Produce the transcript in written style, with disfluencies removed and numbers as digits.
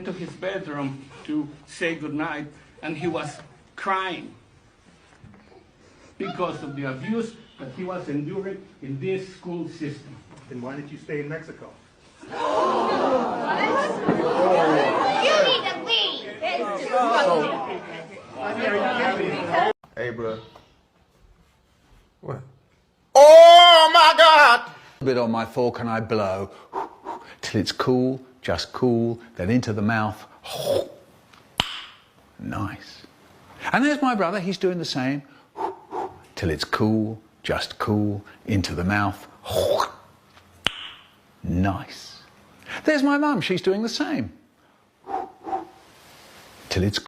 went to his bedroom to say goodnight, and he was crying because of the abuse that he was enduring in this school system. Then why did you stay in Mexico? You need to leave. Hey, bro. What? Oh, my God! A bit on my fork and I blow till it's cool, just cool, then into the mouth. Nice. And there's my brother, he's doing the same. Till it's cool, just cool, into the mouth. Nice. There's my mum, she's doing the same. Till it's